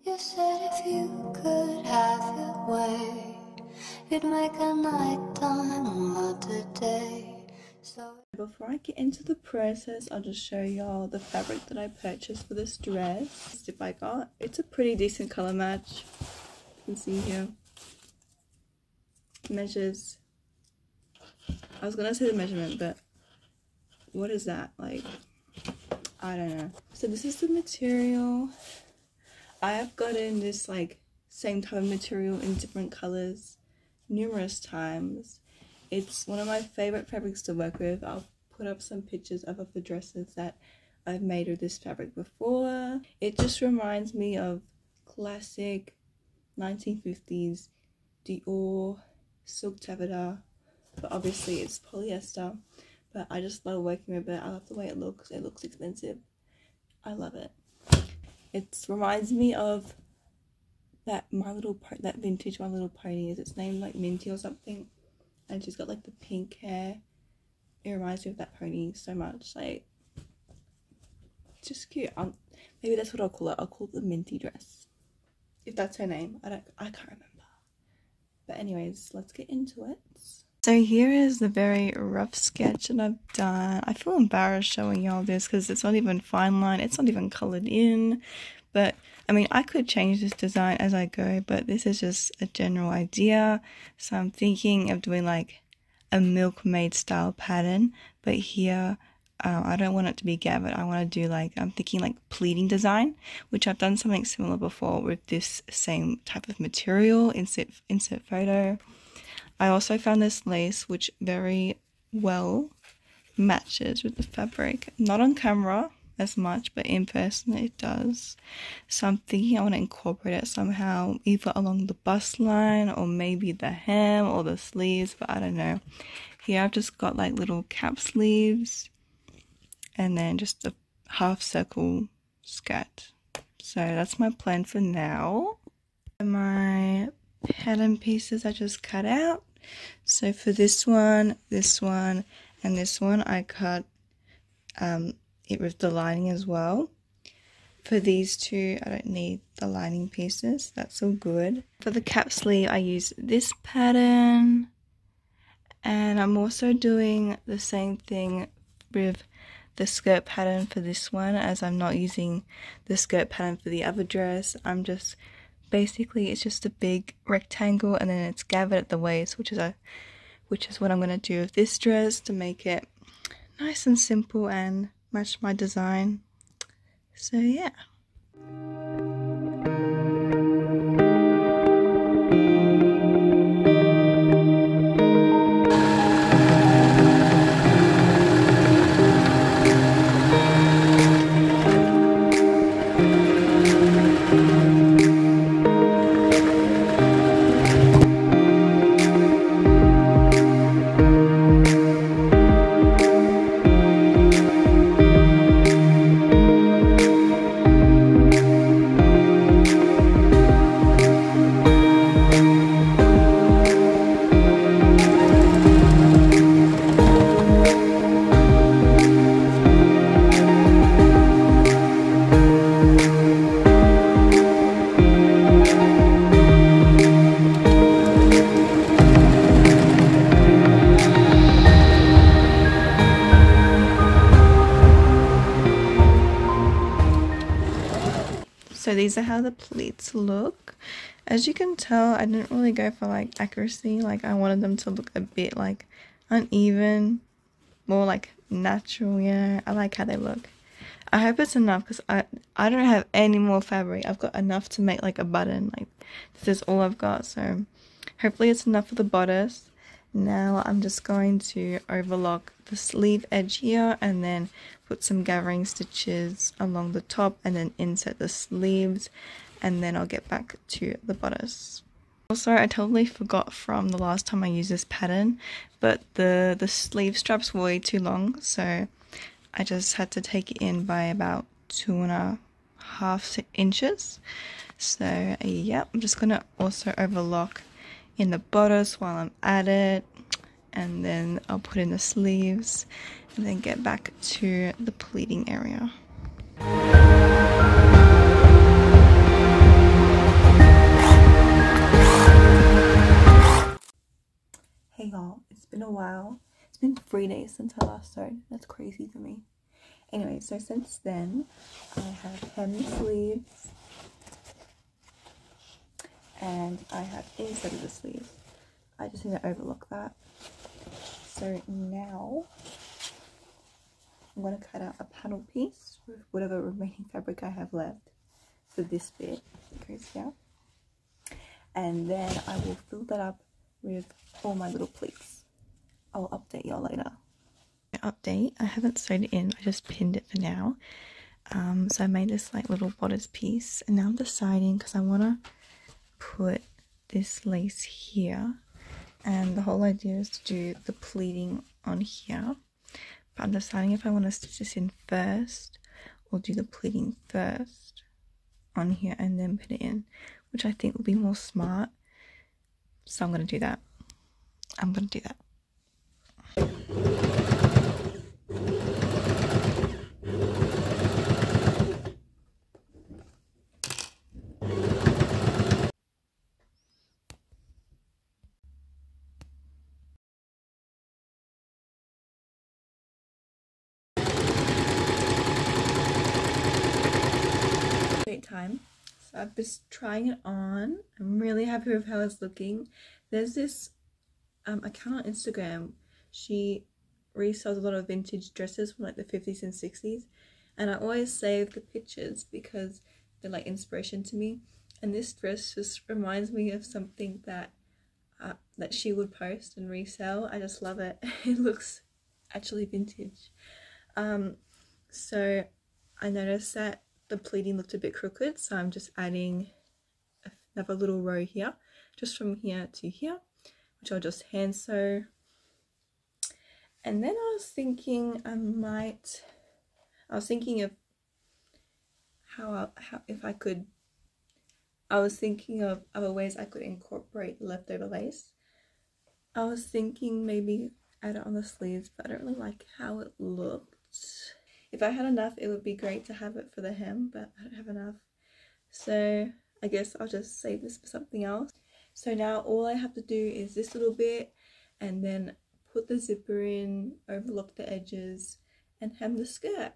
You said if you could have your way, you'd make a nighttime not a day. So before I get into the process, I'll just show y'all the fabric that I purchased for this dress. Zip I got. It's a pretty decent color match. You can see here. Measures. I was gonna say the measurement, but what is that? Like, I don't know. So this is the material. I have gotten this like same type of material in different colors numerous times. It's one of my favorite fabrics to work with. I'll put up some pictures of the dresses that I've made with this fabric before. It just reminds me of classic 1950s Dior silk taffeta, but obviously it's polyester. But I just love working with it. I love the way it looks. It looks expensive. I love it. It reminds me of that that vintage My Little Pony. Is its name like Minty or something? And she's got like the pink hair. It reminds me of that pony so much. Like, just cute. Maybe that's what I'll call it. I'll call it the Minty dress, if that's her name. I can't remember. But anyways, let's get into it. So here is the very rough sketch that I've done. I feel embarrassed showing y'all this because it's not even fine line. It's not even colored in. But I mean, I could change this design as I go, but this is just a general idea. So I'm thinking of doing like a milkmaid style pattern, but here I don't want it to be gathered. I want to do like, I'm thinking like pleating design, which I've done something similar before with this same type of material. Insert photo. I also found this lace which very well matches with the fabric. Not on camera as much, but in person it does. So I'm thinking I want to incorporate it somehow, either along the bust line or maybe the hem or the sleeves, but I don't know. Here I've just got like little cap sleeves and then just a half circle skirt. So that's my plan for now. My pattern pieces I just cut out. So for this one, and this one, I cut it with the lining as well. For these two, I don't need the lining pieces. That's all good. For the cap sleeve, I use this pattern. And I'm also doing the same thing with the skirt pattern for this one, as I'm not using the skirt pattern for the other dress. I'm just basically, it's just a big rectangle and then it's gathered at the waist, which is what I'm going to do with this dress to make it nice and simple and match my design. So yeah. So these are how the pleats look. As you can tell, I didn't really go for like accuracy. Like I wanted them to look a bit like uneven, more like natural, you know. I like how they look. I hope it's enough because I don't have any more fabric. I've got enough to make like a button. Like this is all I've got, so hopefully it's enough for the bodice. Now I'm just going to overlock the sleeve edge here and then put some gathering stitches along the top and then insert the sleeves, and then I'll get back to the bodice. Also, I totally forgot from the last time I used this pattern, but the sleeve straps were way too long, so I just had to take it in by about 2.5 inches. So yeah, I'm just gonna also overlock in the bodice while I'm at it, and then I'll put in the sleeves and then get back to the pleating area. while. It's been 3 days since I last sewed. That's crazy to me. Anyway, so since then I have hemmed sleeves and I have inserted the sleeves. I just need to overlook that. So now I'm going to cut out a panel piece with whatever remaining fabric I have left for this bit that goes here. And then I will fill that up with all my little pleats. I'll update y'all later. Update, I haven't sewed it in, I just pinned it for now. So I made this like little bodice piece and now I'm deciding because I want to put this lace here, and the whole idea is to do the pleating on here, but I'm deciding if I want to stitch this in first or do the pleating first on here and then put it in, which I think will be more smart. So I'm going to do that. Time. So I've been trying it on. I'm really happy with how it's looking. There's this account on Instagram. She resells a lot of vintage dresses from like the 50s and 60s, and I always save the pictures because they're like inspiration to me, and this dress just reminds me of something that that she would post and resell. I just love it. It looks actually vintage. So I noticed that the pleating looked a bit crooked, so I'm just adding another little row here, just from here to here, which I'll just hand sew. And then I was thinking of I was thinking of other ways I could incorporate leftover lace. I was thinking maybe add it on the sleeves, but I don't really like how it looked. If I had enough, it would be great to have it for the hem, but I don't have enough. So I guess I'll just save this for something else. So now all I have to do is this little bit and then put the zipper in, overlock the edges and hem the skirt.